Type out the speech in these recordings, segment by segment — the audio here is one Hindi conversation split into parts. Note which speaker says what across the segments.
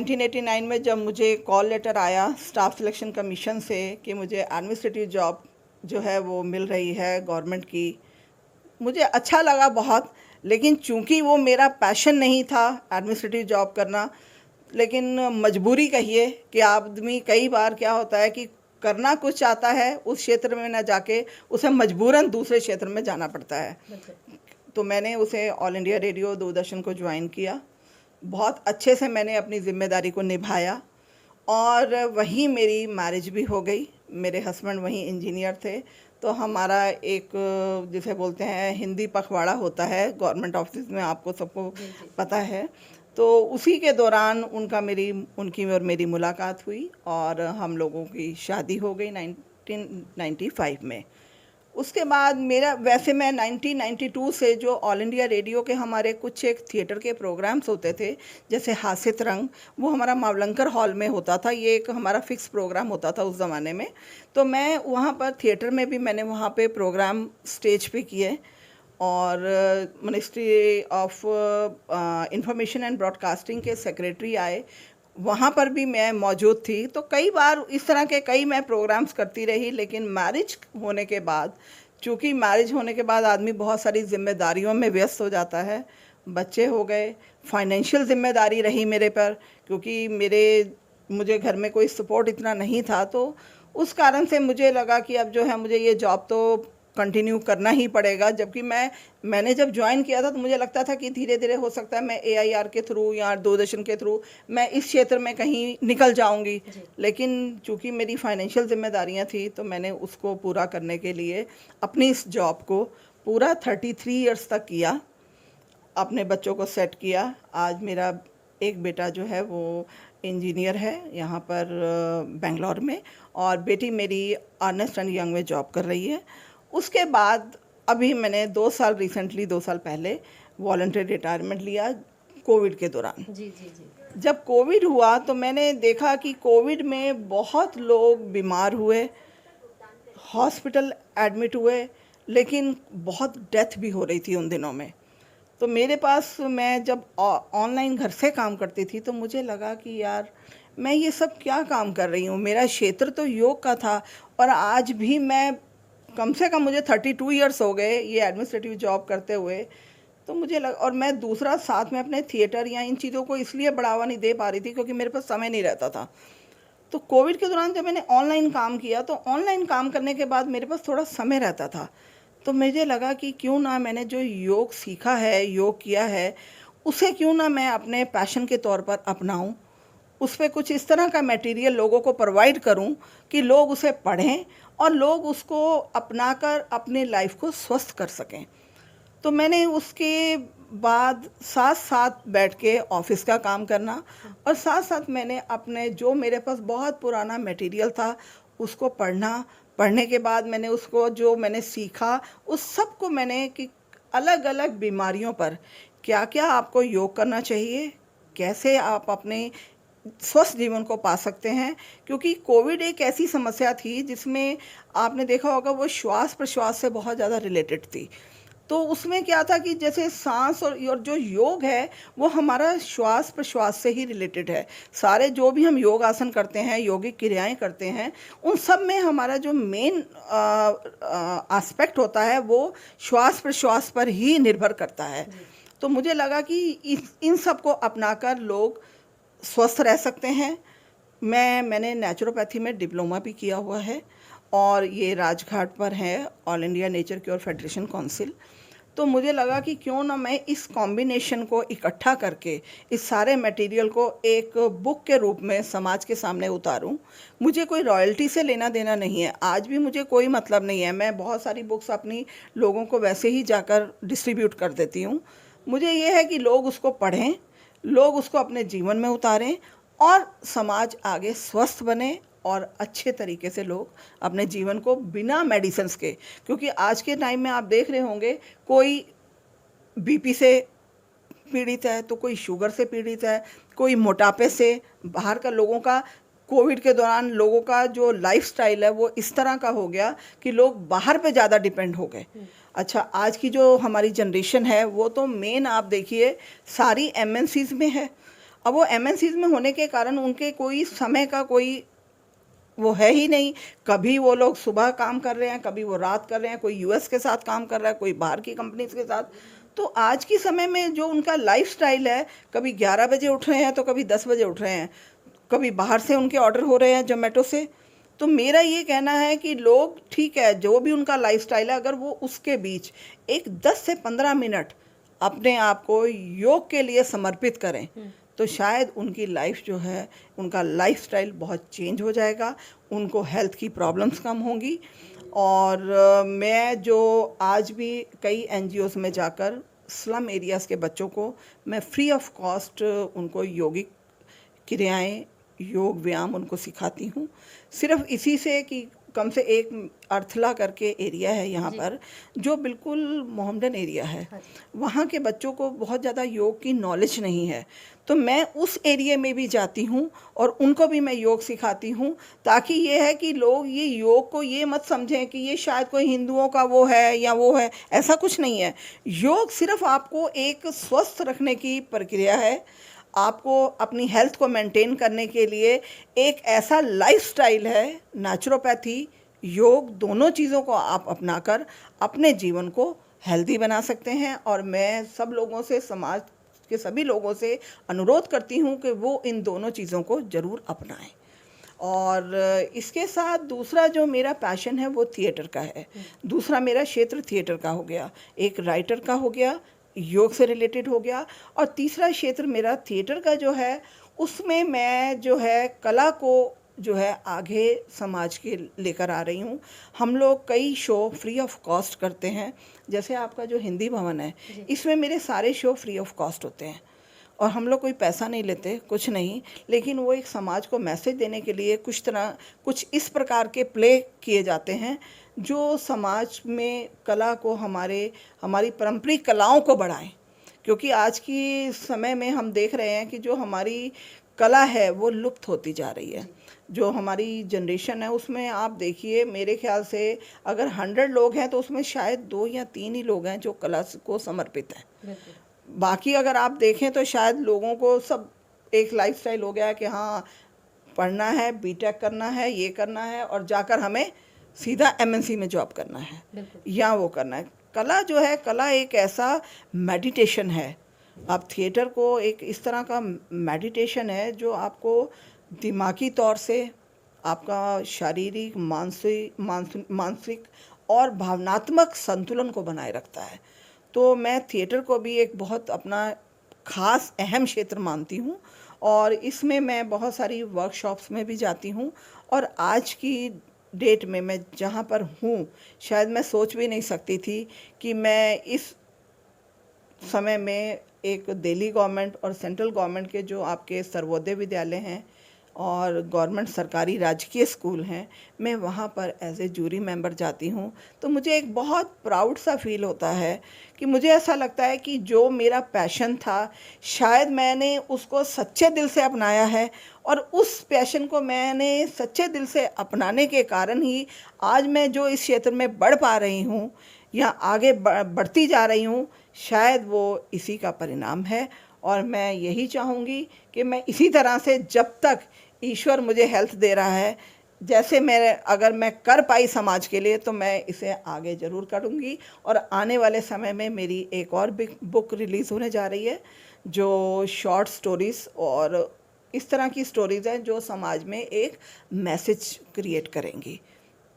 Speaker 1: 1989 में जब मुझे कॉल लेटर आया स्टाफ सिलेक्शन कमीशन से कि मुझे एडमिनिस्ट्रेटिव जॉब जो है वो मिल रही है गवर्नमेंट की, मुझे अच्छा लगा बहुत। लेकिन चूंकि वो मेरा पैशन नहीं था एडमिनिस्ट्रेटिव जॉब करना, लेकिन मजबूरी कहिए कि आदमी कई बार क्या होता है कि करना कुछ चाहता है, उस क्षेत्र में ना जाके उसे मजबूरन दूसरे क्षेत्र में जाना पड़ता है। तो मैंने उसे ऑल इंडिया रेडियो दूरदर्शन को ज्वाइन किया। बहुत अच्छे से मैंने अपनी ज़िम्मेदारी को निभाया और वहीं मेरी मैरिज भी हो गई। मेरे हस्बैंड वहीं इंजीनियर थे, तो हमारा एक जिसे बोलते हैं हिंदी पखवाड़ा होता है गवर्नमेंट ऑफिस में, आपको सबको पता है। तो उसी के दौरान उनकी और मेरी मुलाकात हुई और हम लोगों की शादी हो गई 1995 में। उसके बाद वैसे मैं 1992 से जो ऑल इंडिया रेडियो के हमारे कुछ एक थिएटर के प्रोग्राम्स होते थे, जैसे हास्य तरंग, वो हमारा मावलंकर हॉल में होता था। ये एक हमारा फिक्स प्रोग्राम होता था उस ज़माने में। तो मैं वहाँ पर थिएटर में भी मैंने वहाँ पे प्रोग्राम स्टेज पे किए। और ministry of information and broadcasting के सेक्रेटरी आए, वहाँ पर भी मैं मौजूद थी। तो कई बार इस तरह के मैं प्रोग्राम्स करती रही। लेकिन मैरिज होने के बाद, चूँकि मैरिज होने के बाद आदमी बहुत सारी जिम्मेदारियों में व्यस्त हो जाता है, बच्चे हो गए, फाइनेंशियल जिम्मेदारी रही मेरे पर, क्योंकि मुझे घर में कोई सपोर्ट इतना नहीं था। तो उस कारण से मुझे लगा कि अब जो है मुझे ये जॉब तो कंटिन्यू करना ही पड़ेगा। जबकि मैंने जब ज्वाइन किया था तो मुझे लगता था कि धीरे धीरे हो सकता है मैं AIR के थ्रू या दूरदर्शन के थ्रू मैं इस क्षेत्र में कहीं निकल जाऊंगी। लेकिन चूंकि मेरी फाइनेंशियल जिम्मेदारियां थी, तो मैंने उसको पूरा करने के लिए अपनी इस जॉब को पूरा 33 इयर्स तक किया, अपने बच्चों को सेट किया। आज मेरा एक बेटा जो है वो इंजीनियर है यहाँ पर बेंगलोर में, और बेटी मेरी अर्नेस्ट एंड यंग में जॉब कर रही है। उसके बाद अभी मैंने 2 साल पहले वॉलंटरी रिटायरमेंट लिया कोविड के दौरान।
Speaker 2: जी।
Speaker 1: जब कोविड हुआ तो मैंने देखा कि कोविड में बहुत लोग बीमार हुए, हॉस्पिटल एडमिट हुए, लेकिन बहुत डेथ भी हो रही थी उन दिनों में। तो मेरे पास, मैं जब ऑनलाइन घर से काम करती थी तो मुझे लगा कि यार मैं ये सब क्या काम कर रही हूँ। मेरा क्षेत्र तो योग का था, और आज भी मैं कम से कम मुझे 32 इयर्स हो गए ये एडमिनिस्ट्रेटिव जॉब करते हुए। तो मुझे और मैं दूसरा साथ में अपने थिएटर या इन चीज़ों को इसलिए बढ़ावा नहीं दे पा रही थी क्योंकि मेरे पास समय नहीं रहता था। तो कोविड के दौरान जब मैंने ऑनलाइन काम किया, तो ऑनलाइन काम करने के बाद मेरे पास थोड़ा समय रहता था। तो मुझे लगा कि क्यों ना मैंने जो योग सीखा है, योग किया है, उसे क्यों ना मैं अपने पैशन के तौर पर अपनाऊं, उस पर कुछ इस तरह का मटेरियल लोगों को प्रोवाइड करूं कि लोग उसे पढ़ें और लोग उसको अपनाकर अपनी लाइफ को स्वस्थ कर सकें। तो मैंने उसके बाद साथ साथ बैठ के ऑफिस का काम करना, और साथ साथ मैंने अपने जो मेरे पास बहुत पुराना मटेरियल था उसको पढ़ने के बाद मैंने उसको जो मैंने सीखा उस सब को मैंने कि अलग अलग बीमारियों पर क्या क्या आपको योग करना चाहिए, कैसे आप अपने स्वस्थ जीवन को पा सकते हैं। क्योंकि कोविड एक ऐसी समस्या थी जिसमें आपने देखा होगा वो श्वास प्रश्वास से बहुत ज़्यादा रिलेटेड थी। तो उसमें क्या था कि जैसे सांस और जो योग है वो हमारा श्वास प्रश्वास से ही रिलेटेड है। सारे जो भी हम योग आसन करते हैं, योगिक क्रियाएं करते हैं, उन सब में हमारा जो मेन एस्पेक्ट होता है वो श्वास प्रश्वास पर ही निर्भर करता है। तो मुझे लगा कि इन सब को अपनाकर लोग स्वस्थ रह सकते हैं। मैंने नेचुरोपैथी में डिप्लोमा भी किया हुआ है, और ये राजघाट पर है all India nature cure federation council. तो मुझे लगा कि क्यों ना मैं इस कॉम्बिनेशन को इकट्ठा करके इस सारे मटेरियल को एक बुक के रूप में समाज के सामने उतारूं। मुझे कोई रॉयल्टी से लेना देना नहीं है, आज भी मुझे कोई मतलब नहीं है। मैं बहुत सारी बुक्स अपनी लोगों को वैसे ही जाकर डिस्ट्रीब्यूट कर देती हूँ। मुझे ये है कि लोग उसको पढ़ें, लोग उसको अपने जीवन में उतारें, और समाज आगे स्वस्थ बने और अच्छे तरीके से लोग अपने जीवन को बिना मेडिसिन्स के, क्योंकि आज के टाइम में आप देख रहे होंगे कोई बीपी से पीड़ित है, तो कोई शुगर से पीड़ित है, कोई मोटापे से। बाहर का लोगों का कोविड के दौरान लोगों का जो लाइफस्टाइल है वो इस तरह का हो गया कि लोग बाहर पे ज़्यादा डिपेंड हो गए। अच्छा, आज की जो हमारी जनरेशन है वो तो मेन आप देखिए सारी MNCs में है। अब वो एमएनसीज में होने के कारण उनके कोई समय का कोई वो है ही नहीं। कभी वो लोग सुबह काम कर रहे हैं, कभी वो रात कर रहे हैं, कोई यूएस के साथ काम कर रहा है, कोई बाहर की कंपनीज के साथ। तो आज के समय में जो उनका लाइफस्टाइल है, कभी 11 बजे उठ रहे हैं तो कभी 10 बजे उठ रहे हैं, कभी बाहर से उनके ऑर्डर हो रहे हैं जोमेटो से। तो मेरा ये कहना है कि लोग, ठीक है, जो भी उनका लाइफस्टाइल है, अगर वो उसके बीच एक 10 से 15 मिनट अपने आप को योग के लिए समर्पित करें तो शायद उनकी लाइफ जो है, उनका लाइफस्टाइल बहुत चेंज हो जाएगा, उनको हेल्थ की प्रॉब्लम्स कम होंगी। और मैं जो आज भी कई एनजीओज़ में जाकर स्लम एरियाज़ के बच्चों को मैं फ्री ऑफ कॉस्ट उनको योगिक क्रियाएं, योग व्यायाम उनको सिखाती हूँ। सिर्फ इसी से कि कम से एक अर्थला करके एरिया है यहाँ पर, जो बिल्कुल मोहम्मदन एरिया है, वहाँ के बच्चों को बहुत ज़्यादा योग की नॉलेज नहीं है। तो मैं उस एरिया में भी जाती हूँ और उनको भी मैं योग सिखाती हूँ, ताकि ये है कि लोग ये योग को ये मत समझें कि ये शायद कोई हिंदुओं का वो है या वो है। ऐसा कुछ नहीं है। योग सिर्फ आपको एक स्वस्थ रखने की प्रक्रिया है, आपको अपनी हेल्थ को मेंटेन करने के लिए एक ऐसा लाइफस्टाइल है। नेचुरोपैथी, योग, दोनों चीज़ों को आप अपनाकर अपने जीवन को हेल्दी बना सकते हैं। और मैं सब लोगों से, समाज के सभी लोगों से अनुरोध करती हूँ कि वो इन दोनों चीज़ों को ज़रूर अपनाएं। और इसके साथ दूसरा जो मेरा पैशन है वो थिएटर का है। दूसरा मेरा क्षेत्र थिएटर का हो गया, एक राइटर का हो गया, योग से रिलेटेड हो गया, और तीसरा क्षेत्र मेरा थिएटर का जो है, उसमें मैं जो है कला को जो है आगे समाज के लेकर आ रही हूँ। हम लोग कई शो फ्री ऑफ कॉस्ट करते हैं। जैसे आपका जो हिंदी भवन है, इसमें मेरे सारे शो फ्री ऑफ कॉस्ट होते हैं और हम लोग कोई पैसा नहीं लेते, कुछ नहीं, लेकिन वो एक समाज को मैसेज देने के लिए कुछ इस प्रकार के प्ले किए जाते हैं जो समाज में कला को, हमारी पारंपरिक कलाओं को बढ़ाएं। क्योंकि आज की समय में हम देख रहे हैं कि जो हमारी कला है वो लुप्त होती जा रही है। जो हमारी जनरेशन है उसमें आप देखिए, मेरे ख्याल से अगर 100 लोग हैं तो उसमें शायद 2 या 3 ही लोग हैं जो कला को समर्पित हैं। बाकी अगर आप देखें तो शायद लोगों को सब एक लाइफस्टाइल हो गया है कि हाँ, पढ़ना है, बीटेक करना है, ये करना है और जाकर हमें सीधा एमएनसी में जॉब करना है या वो करना है। कला जो है, कला एक ऐसा मेडिटेशन है। आप थिएटर को एक इस तरह का मेडिटेशन है जो आपको दिमागी तौर से, आपका शारीरिक, मानसिक और भावनात्मक संतुलन को बनाए रखता है। तो मैं थिएटर को भी एक बहुत अपना खास अहम क्षेत्र मानती हूँ और इसमें मैं बहुत सारी वर्कशॉप्स में भी जाती हूँ। और आज की डेट में मैं जहाँ पर हूँ, शायद मैं सोच भी नहीं सकती थी कि मैं इस समय में एक दिल्ली गवर्नमेंट और सेंट्रल गवर्नमेंट के जो आपके सर्वोदय विद्यालय हैं और गवर्नमेंट सरकारी राजकीय स्कूल हैं, मैं वहाँ पर एज ए जूरी मेंबर जाती हूँ। तो मुझे एक बहुत प्राउड सा फील होता है कि मुझे ऐसा लगता है कि जो मेरा पैशन था, शायद मैंने उसको सच्चे दिल से अपनाया है और उस पैशन को मैंने सच्चे दिल से अपनाने के कारण ही आज मैं जो इस क्षेत्र में बढ़ पा रही हूँ या आगे बढ़ती जा रही हूँ, शायद वो इसी का परिणाम है। और मैं यही चाहूँगी कि मैं इसी तरह से, जब तक ईश्वर मुझे हेल्थ दे रहा है, जैसे अगर मैं कर पाई समाज के लिए, तो मैं इसे आगे ज़रूर करूँगी। और आने वाले समय में मेरी एक और बुक रिलीज़ होने जा रही है जो शॉर्ट स्टोरीज़ और इस तरह की स्टोरीज़ हैं जो समाज में एक मैसेज क्रिएट करेंगी।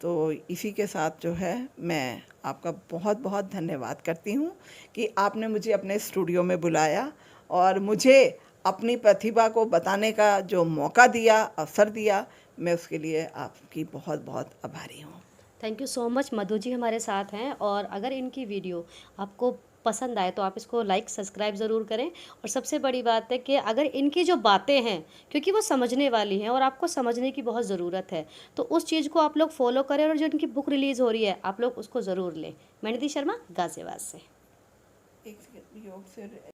Speaker 1: तो इसी के साथ जो है, मैं आपका बहुत बहुत धन्यवाद करती हूँ कि आपने मुझे अपने स्टूडियो में बुलाया और मुझे अपनी प्रतिभा को बताने का जो मौका दिया, अवसर दिया, मैं उसके लिए आपकी बहुत बहुत आभारी हूँ।
Speaker 2: Thank you so much. Madhu ji हमारे साथ हैं और अगर इनकी वीडियो आपको पसंद आए तो आप इसको लाइक सब्सक्राइब ज़रूर करें। और सबसे बड़ी बात है कि अगर इनकी जो बातें हैं, क्योंकि वो समझने वाली हैं और आपको समझने की बहुत ज़रूरत है, तो उस चीज़ को आप लोग फॉलो करें और जो इनकी बुक रिलीज़ हो रही है आप लोग उसको ज़रूर लें। मैं निधि शर्मा, गाज़ियाबाद से।
Speaker 1: एक योग से